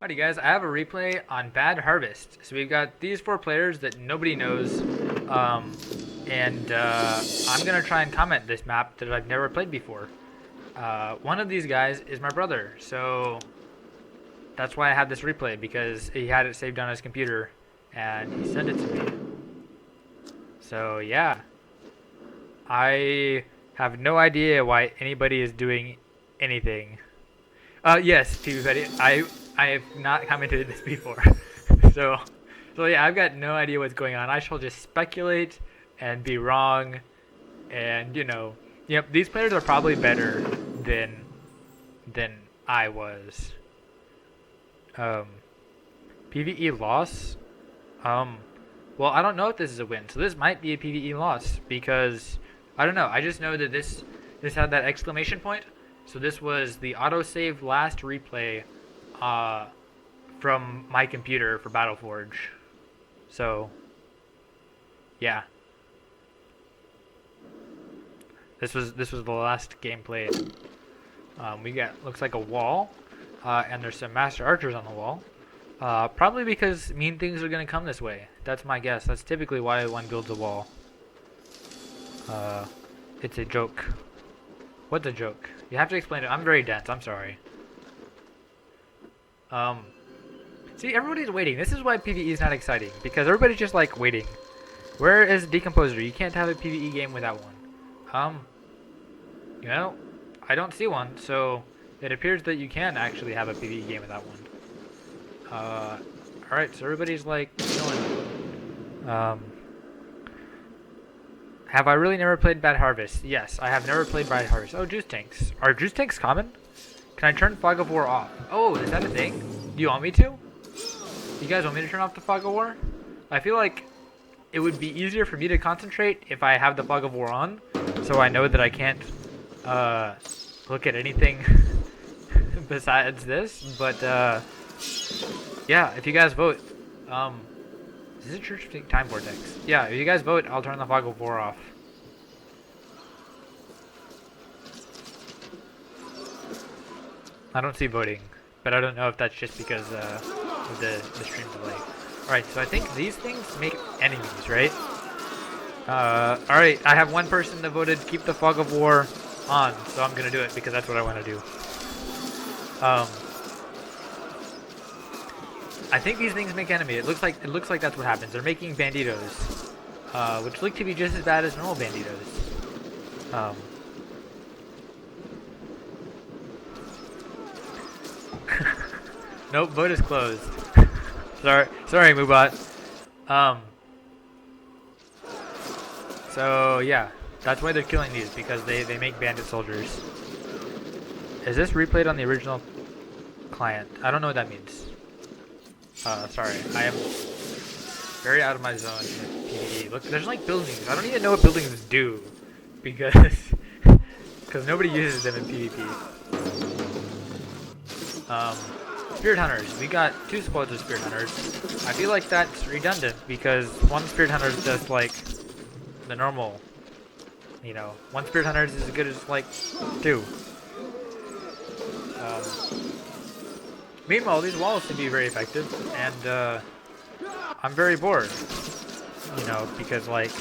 Alrighty guys, I have a replay on Bad Harvest. So we've got these four players that nobody knows, and I'm gonna try and comment this map that I've never played before. One of these guys is my brother, so that's why I have this replay, because he had it saved on his computer and he sent it to me. So yeah, I have no idea why anybody is doing anything. Yes, TV Betty, I have not commented this before. so yeah, I've got no idea what's going on. I shall just speculate and be wrong, and yep, these players are probably better than I was. PvE loss. Well, I don't know if this is a win, so this might be a PvE loss because I don't know. I just know that this had that exclamation point. So this was the autosave last replay from my computer for Battleforge. So yeah, this was the last game played. We got, looks like, a wall, and there's some master archers on the wall. Probably because mean things are gonna come this way. That's my guess. That's typically why one builds a wall. It's a joke. What's a joke? You have to explain it. I'm very dense. I'm sorry. See, everybody's waiting. This is why PvE is not exciting, because everybody's just like waiting. Where is Decomposer? You can't have a PvE game without one. I don't see one, so it appears that you can actually have a PvE game without one. Alright, so everybody's like chilling. Have I really never played Bad Harvest? Yes, I have never played Bad Harvest. Oh, juice tanks. Are juice tanks common? Can I turn Fog of War off? Oh, is that a thing? Do you want me to? You guys want me to turn off the Fog of War? I feel like it would be easier for me to concentrate if I have the Fog of War on, so I know that I can't look at anything besides this. But yeah, if you guys vote, is this a church time vortex? Yeah, if you guys vote, I'll turn the Fog of War off. I don't see voting, but I don't know if that's just because of the stream delay. Alright, so I think these things make enemies, right? Alright, I have one person that voted keep the Fog of War on, so I'm gonna do it because that's what I want to do. I think these things make enemy. It looks like that's what happens. They're making banditos, which look to be just as bad as normal banditos. Nope, vote is closed. sorry, Moobot. So yeah, that's why they're killing these, because they make bandit soldiers. Is this replayed on the original client? I don't know what that means. Sorry, I am very out of my zone with PvE. Look, there's like buildings. I don't even know what buildings do, because nobody uses them in PvP. Spirit Hunters. We got 2 squads of Spirit Hunters. I feel like that's redundant, because one Spirit Hunter is just like the normal. One Spirit Hunter is as good as like 2. Meanwhile, these walls can be very effective, and I'm very bored, because like,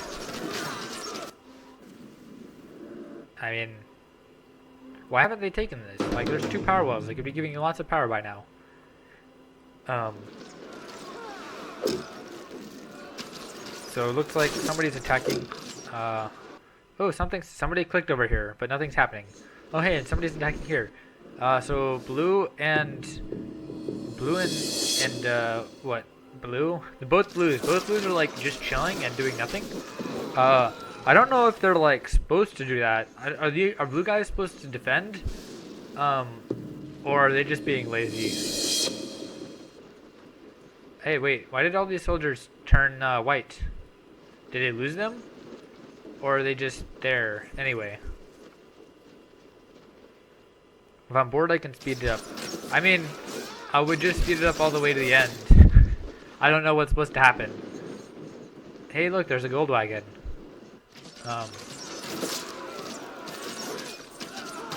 I mean, why haven't they taken this? Like, there's 2 power walls. They could be giving you lots of power by now. So it looks like somebody's attacking. Oh, somebody clicked over here, but nothing's happening. Oh, hey, and somebody's attacking here. So blue and what? Blue? Both blues are like just chilling and doing nothing. I don't know if they're like supposed to do that. Are blue guys supposed to defend? Or are they just being lazy? Hey, wait, why did all these soldiers turn white? Did they lose them? Or are they just there? Anyway. If I'm bored, I can speed it up. I mean, I would just speed it up all the way to the end. I don't know what's supposed to happen. Hey, look, there's a gold wagon.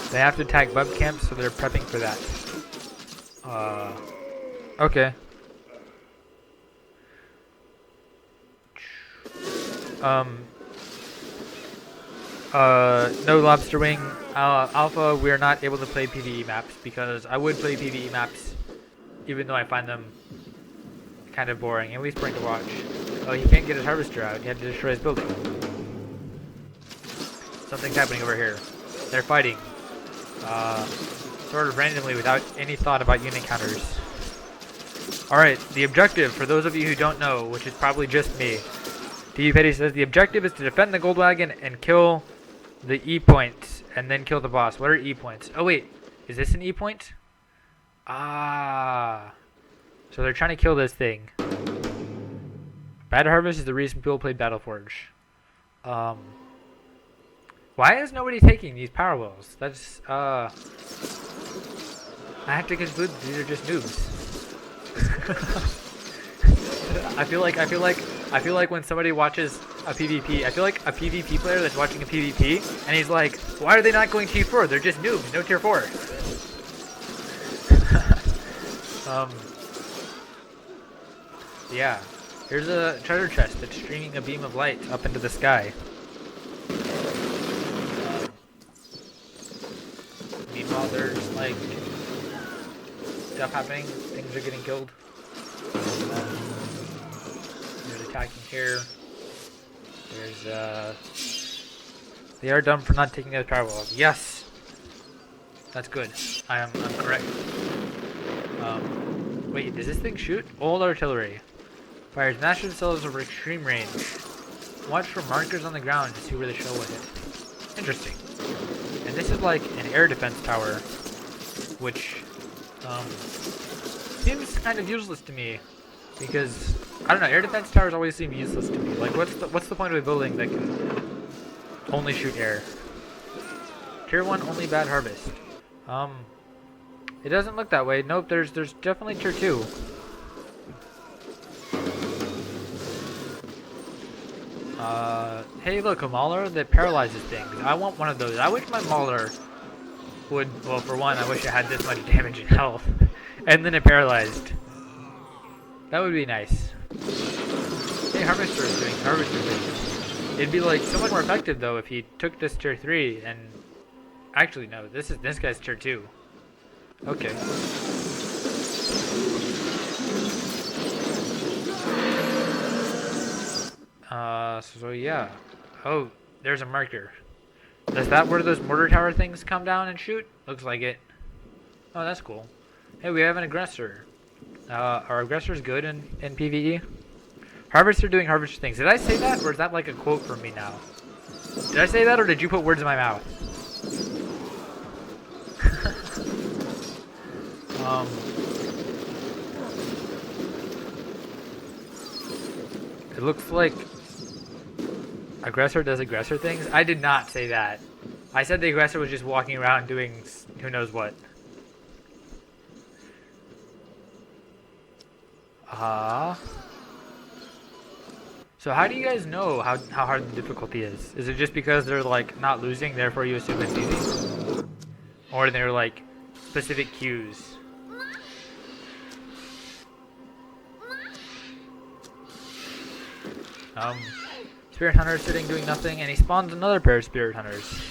They have to attack bub camps, so they're prepping for that. Okay. No lobster wing. Alpha, we're not able to play PvE maps because I would play PvE maps even though I find them kind of boring, at least boring to watch. Oh, he can't get his harvester out. He had to destroy his building. Something's happening over here. They're fighting. Sort of randomly without any thought about unit counters. Alright, the objective, for those of you who don't know, which is probably just me, Petty says the objective is to defend the gold wagon and kill the E points, and then kill the boss. What are E points? Oh wait, is this an E point? Ah. So they're trying to kill this thing. Bad Harvest is the reason people play Battleforge. Why is nobody taking these power wells? That's, I have to conclude these are just noobs. I feel like when somebody watches a PvP, I feel like a PvP player that's watching a PvP, and he's like, why are they not going tier 4? They're just noobs, no tier 4. Yeah. Here's a treasure chest that's streaming a beam of light up into the sky. Meanwhile, there's like stuff happening. Things are getting killed. There's attacking here. There's they are dumb for not taking those power walls. Yes, that's good. I'm correct. Wait, does this thing shoot? Old artillery. Fires master missiles over extreme range. Watch for markers on the ground to see where the shell will hit. Interesting. And this is like an air defense tower, which seems kind of useless to me because I don't know. Air defense towers always seem useless to me. Like, what's the point of a building that can only shoot air? Tier 1 only Bad Harvest. It doesn't look that way. Nope. There's definitely tier 2. Hey look, a mauler that paralyzes things. I want one of those. I wish my mauler would, well, for one, I wish it had this much damage and health. And then it paralyzed. That would be nice. Hey, Harvester is doing Harvester things. It'd be like so much more effective though if he took this tier 3 and... Actually no, this guy's tier 2. Okay. So yeah. Oh, there's a marker. Is that where those mortar tower things come down and shoot? Looks like it. Oh, that's cool. Hey, we have an aggressor. Are aggressors good in PvE? Harvester doing harvester things. Did I say that, or is that like a quote from me now? Did I say that, or did you put words in my mouth? It looks like aggressor does aggressor things. I did not say that. I said the aggressor was just walking around doing who knows what. So how do you guys know how hard the difficulty is? Is it just because they're like not losing, therefore you assume it's easy? Or they're like specific cues? Spirit Hunter is sitting doing nothing, and he spawns another pair of Spirit Hunters.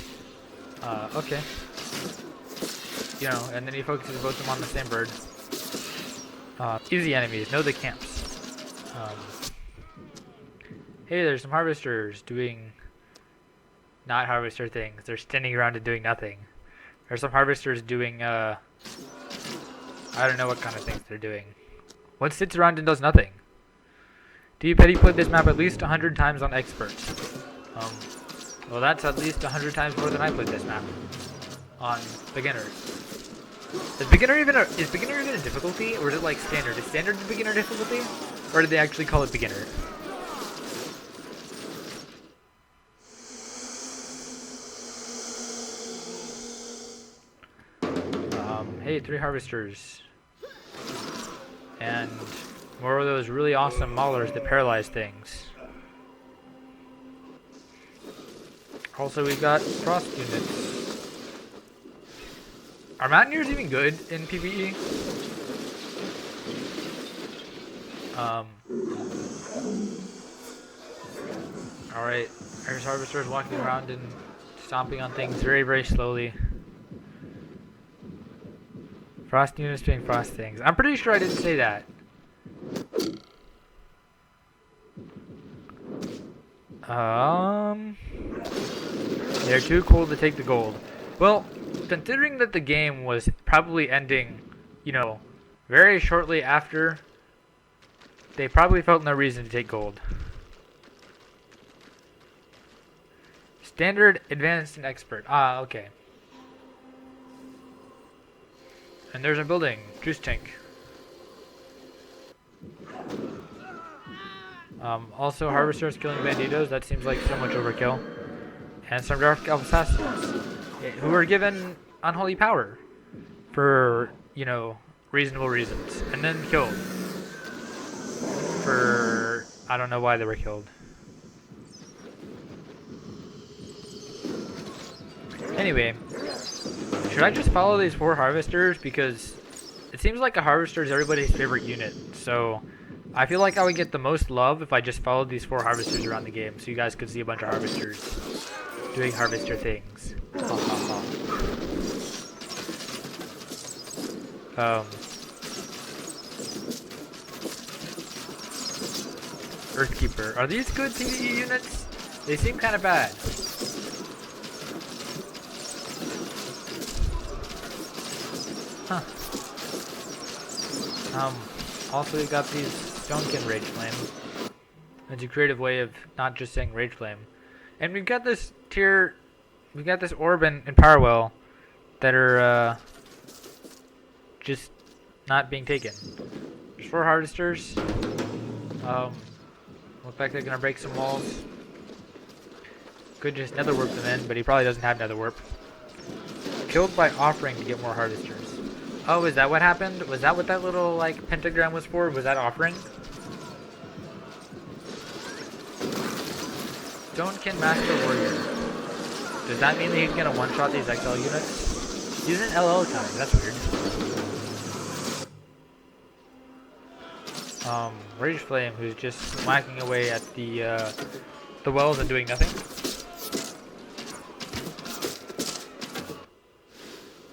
Okay. You know, and then he focuses both of them on the same bird. Easy enemies, know the camps. Hey, there's some harvesters doing not harvester things. They're standing around and doing nothing. There's some harvesters doing, I don't know what kind of things they're doing. What sits around and does nothing? Petty played this map at least 100 times on expert. Well, that's at least 100 times more than I played this map on beginner. Is beginner even a difficulty, or is it like standard? Is standard the beginner difficulty, or did they actually call it beginner? Hey, 3 harvesters, and more of those really awesome maulers that paralyze things. Also, we got frost units. Are mountaineers even good in PvE? Um, Alright, there's harvesters walking around and stomping on things very, very slowly. Frost units doing frost things. I'm pretty sure I didn't say that. They're too cool to take the gold. Well, considering that the game was probably ending, you know, very shortly after, they probably felt no reason to take gold. Standard, advanced, and expert. Ah, okay. And there's a building. Juice tank. Also, harvesters killing banditos. That seems like so much overkill. And some dark elf assassins, who were given unholy power for, you know, reasonable reasons, and then killed for I don't know why they were killed. Anyway, should I just follow these 4 harvesters, because it seems like a harvester is everybody's favorite unit, so I feel like I would get the most love if I just followed these 4 harvesters around the game, so you guys could see a bunch of harvesters doing harvester things. Ha ha ha. Earthkeeper. Are these good PvE units? They seem kind of bad. Huh. Also we've got these Stonekin Rage Flame. It's a creative way of not just saying Rage Flame. And we've got this tier, we've got this Orb and Power Well that are, just not being taken. There's 4 Harvesters. Look like they're gonna break some walls. Could just nether warp them in, but he probably doesn't have nether warp. Killed by offering to get more harvesters. Oh, is that what happened? Was that what that little like pentagram was for? Was that offering? Stonekin Master Warrior. Does that mean that he's gonna one-shot these XL units? He's an LL counter, that's weird. Rage Flame, who's just whacking away at the wells and doing nothing.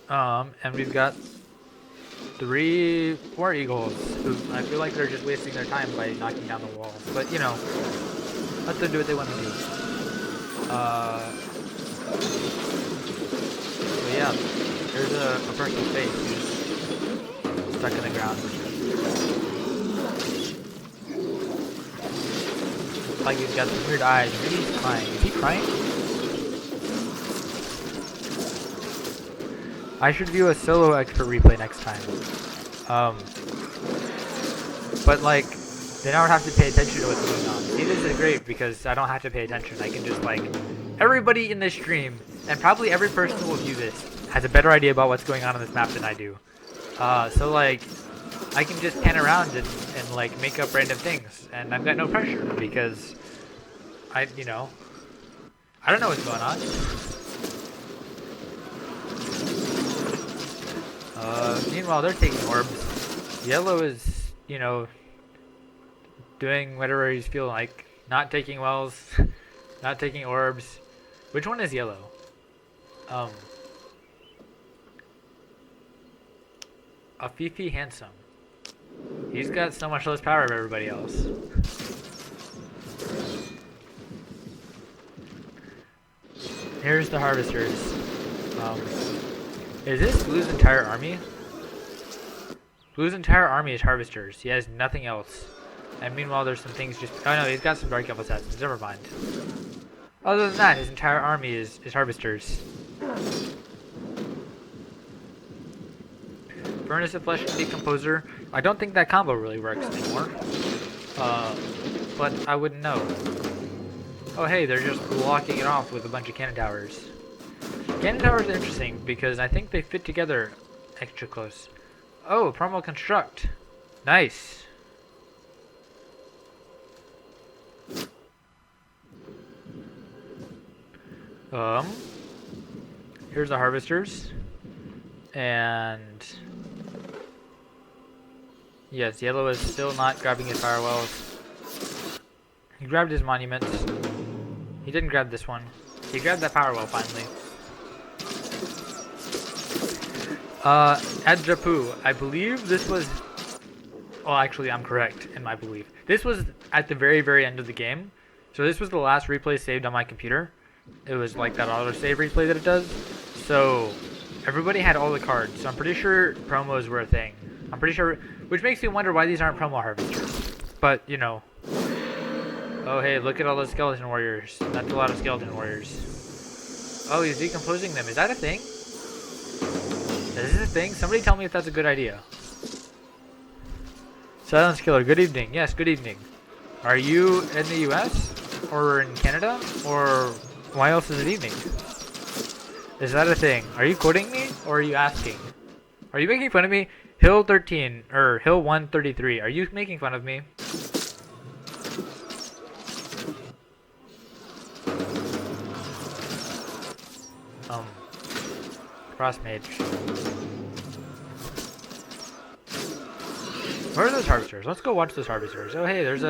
And we've got 3 War Eagles, who I feel like they're just wasting their time by knocking down the walls. But, you know, let them do what they want to do. But yeah, there's a person's face who's stuck in the ground. Like he's got some weird eyes. Maybe he's crying. Is he crying? I should view a solo expert replay next time. But like, then I would have to pay attention to what's going on. See, this is great because I don't have to pay attention. I can just like, everybody in this stream, and probably every person who will view this, has a better idea about what's going on this map than I do. So like, I can just pan around and like make up random things, and I've got no pressure because I don't know what's going on. Meanwhile, they're taking orbs. Yellow is, doing whatever he's feeling like. Not taking wells, not taking orbs. Which one is yellow? Afifi Handsome. He's got so much less power than everybody else. Here's the harvesters. Is this Blue's entire army? Blue's entire army is harvesters. He has nothing else. And meanwhile, there's some things just... Oh no, he's got some Dark Elf Assassins. Never mind. Other than that, his entire army is harvesters. Furnace of Flesh and Decomposer. I don't think that combo really works anymore. But I wouldn't know. Oh hey, they're just blocking it off with a bunch of cannon towers. Cannon towers are interesting because I think they fit together extra close. Oh, Promo Construct. Nice. Here's the harvesters. And Yes, yellow is still not grabbing his firewalls. He grabbed his monuments. He didn't grab this one. He grabbed that firewall finally. At Japu, I believe this was... Well, actually, I'm correct in my belief. This was at the very, very end of the game. So this was the last replay saved on my computer. It was like that autosave replay that it does. So everybody had all the cards. So I'm pretty sure promos were a thing. I'm pretty sure... Which makes me wonder why these aren't promo harvesters. But, you know... Oh, hey, look at all those skeleton warriors. That's a lot of skeleton warriors. Oh, he's decomposing them. Is that a thing? Is this a thing? Somebody tell me if that's a good idea. Silence Killer, good evening. Yes, good evening. Are you in the US? Or in Canada? Or why else is it evening? Is that a thing? Are you quoting me? Or are you asking? Are you making fun of me? Hill 13, or Hill 133. Are you making fun of me? Cross mage. Where are those harvesters? Let's go watch those harvesters. Oh hey, there's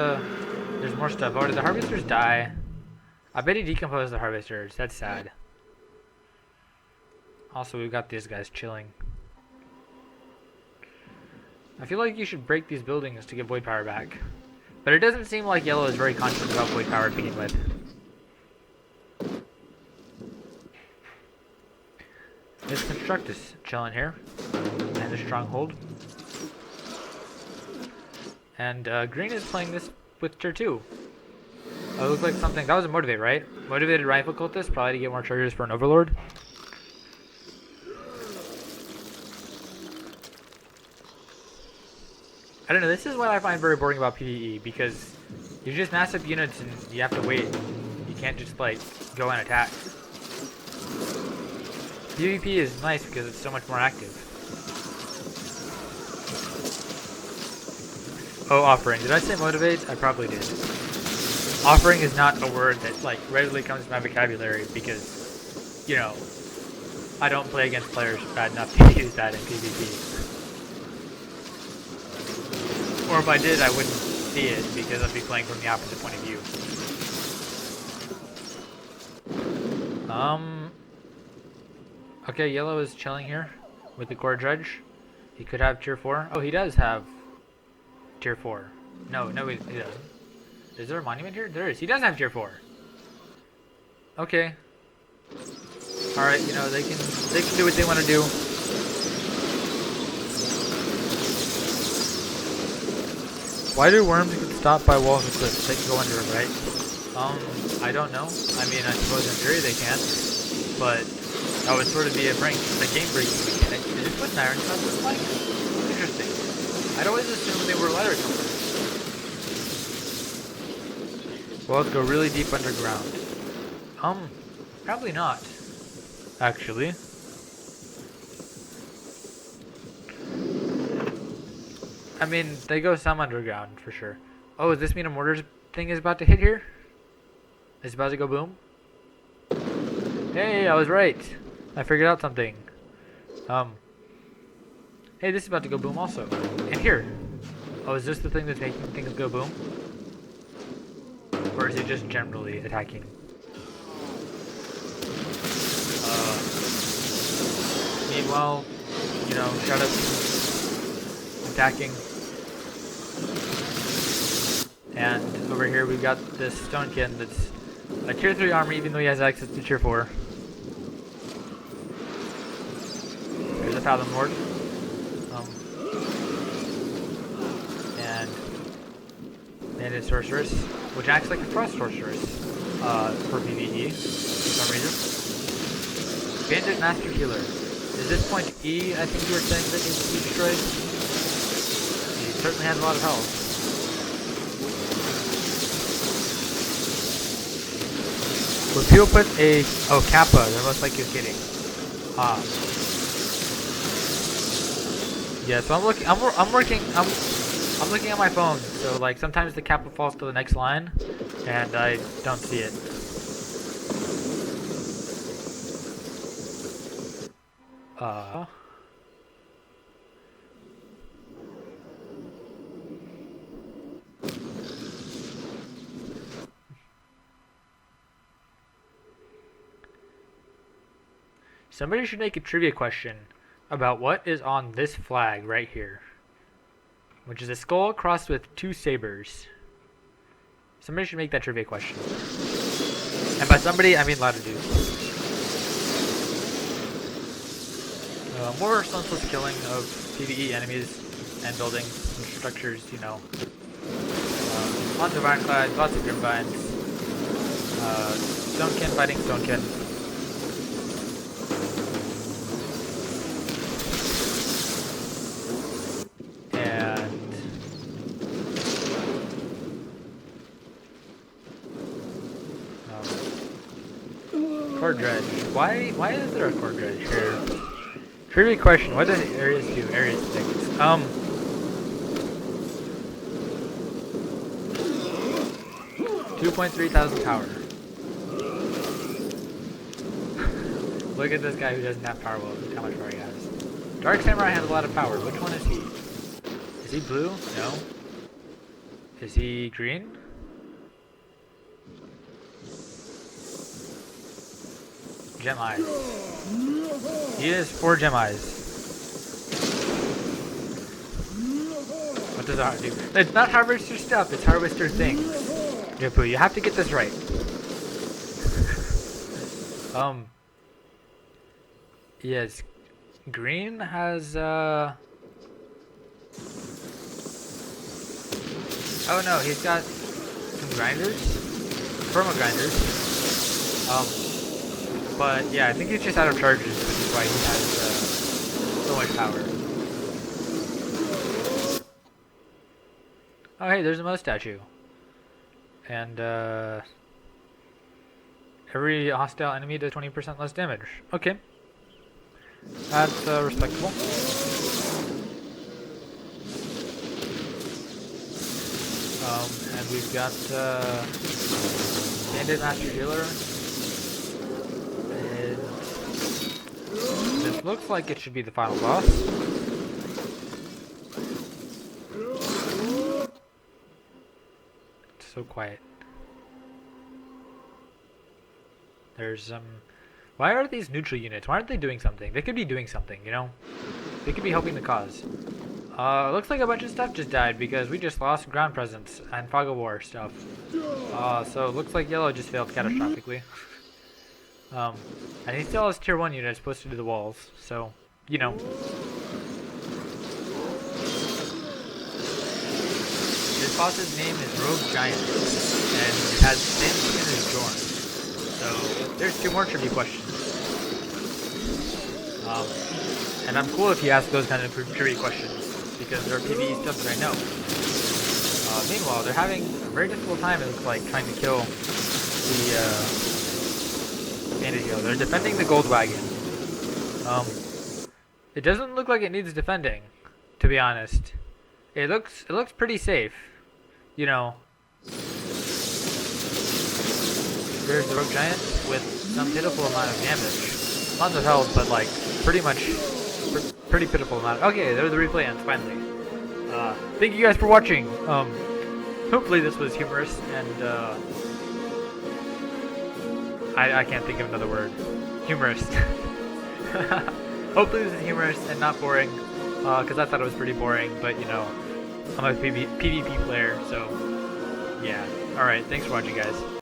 more stuff. Oh, did the harvesters die? I bet he decomposed the harvesters. That's sad. Also, we've got these guys chilling. I feel like you should break these buildings to get void power back. But it doesn't seem like yellow is very conscious about void power to begin with. This construct is chilling here. And the stronghold. And green is playing this with tier 2. Oh, it looks like something. That was a motivate, right? Motivated rifle cultist, probably to get more charges for an overlord. I don't know, this is what I find very boring about PvE, because you just mass up units and you have to wait. You can't just, like, go and attack. PvP is nice because it's so much more active. Oh, offering. Did I say motivate? I probably did. Offering is not a word that, like, readily comes to my vocabulary because, you know, I don't play against players bad enough to use that in PvP. Or if I did, I wouldn't see it because I'd be playing from the opposite point of view. Okay, yellow is chilling here with the core judge. He could have tier 4. Oh, he does have tier 4. No, he doesn't. Is there a monument here? There is. He does have tier 4. Okay. Alright, you know, they can do what they want to do. Why do worms get stopped by walls and cliffs? They can go under them, right? I don't know. I mean, I suppose in theory they can, but that would sort of be a game breaking mechanic. They just put an iron stuff with like. Interesting. I'd always assumed they were lighter colors. Well, let's go really deep underground. Probably not. Actually. I mean, they go some underground, for sure. Oh, does this mean a mortar thing is about to hit here? It's about to go boom? Hey, I was right. I figured out something. Hey, this is about to go boom also. And here. Oh, is this the thing that's making things go boom? Or is it just generally attacking? Meanwhile, you know, shut up. Attacking. And over here we've got this Stonekin that's a tier 3 armor even though he has access to tier 4. There's a Fathom Lord. And Bandit Sorceress, which acts like a Frost Sorceress for PvE for some reason. Bandit Master Healer. Is this point E, I think you were saying, that needs to be destroyed? He certainly has a lot of health. When people put a Kappa, they're most likely kidding. Yeah, so I'm looking at my phone, so like sometimes the Kappa falls to the next line and I don't see it. Somebody should make a trivia question about what is on this flag right here, which is a skull crossed with 2 sabers. Somebody should make that trivia question. And by somebody, I mean Latitude. More senseless killing of PvE enemies and buildings and structures, you know. Lots of ironclads, lots of grimvines. Stonekin fighting Stonekin. Core dredge. Why is there a core dredge here? Trivia question, what does Eirias do? Eirias things. 2.3 thousand power. Look at this guy who doesn't have power. Well, look how much power he has. Dark Samurai has a lot of power. Which one is he? Is he blue? No. Is he green? Gem eyes. He has 4 gem eyes. What does that do? It's not harvester stuff, it's harvester things. Jipu, you have to get this right. Yes. Green has oh no, he's got some grinders. Perma grinders. But yeah, I think he's just out of charges, which is why he has so much power. Oh hey, there's a Mo statue. And every hostile enemy does 20% less damage. Okay. That's respectable. And we've got Bandit Master Healer. This looks like it should be the final boss. It's so quiet. There's why are these neutral units? Why aren't they doing something? They could be doing something, you know? They could be helping the cause. Looks like a bunch of stuff just died because we just lost ground presence and fog of war stuff. So it looks like yellow just failed catastrophically. And he still has tier 1 units posted to the walls, so, you know. This boss's name is Rogue Giant, and it has thin skin as Jorn. So, there's 2 more trivia questions. And I'm cool if you ask those kind of trivia questions, because they're PvE stuff that I know. Meanwhile, they're having a very difficult time, it looks like, trying to kill the, Bandit Heal. They're defending the gold wagon. It doesn't look like it needs defending, to be honest. It looks pretty safe. You know. There's the Rogue Giant with some pitiful amount of damage. Lots of health, but like pretty pitiful amount. Okay, there's the replay ends finally. Thank you guys for watching. Hopefully this was humorous and I can't think of another word. Humorous. Hopefully this is humorous and not boring, because I thought it was pretty boring, but you know, I'm a PvP player, so yeah. Alright, thanks for watching guys.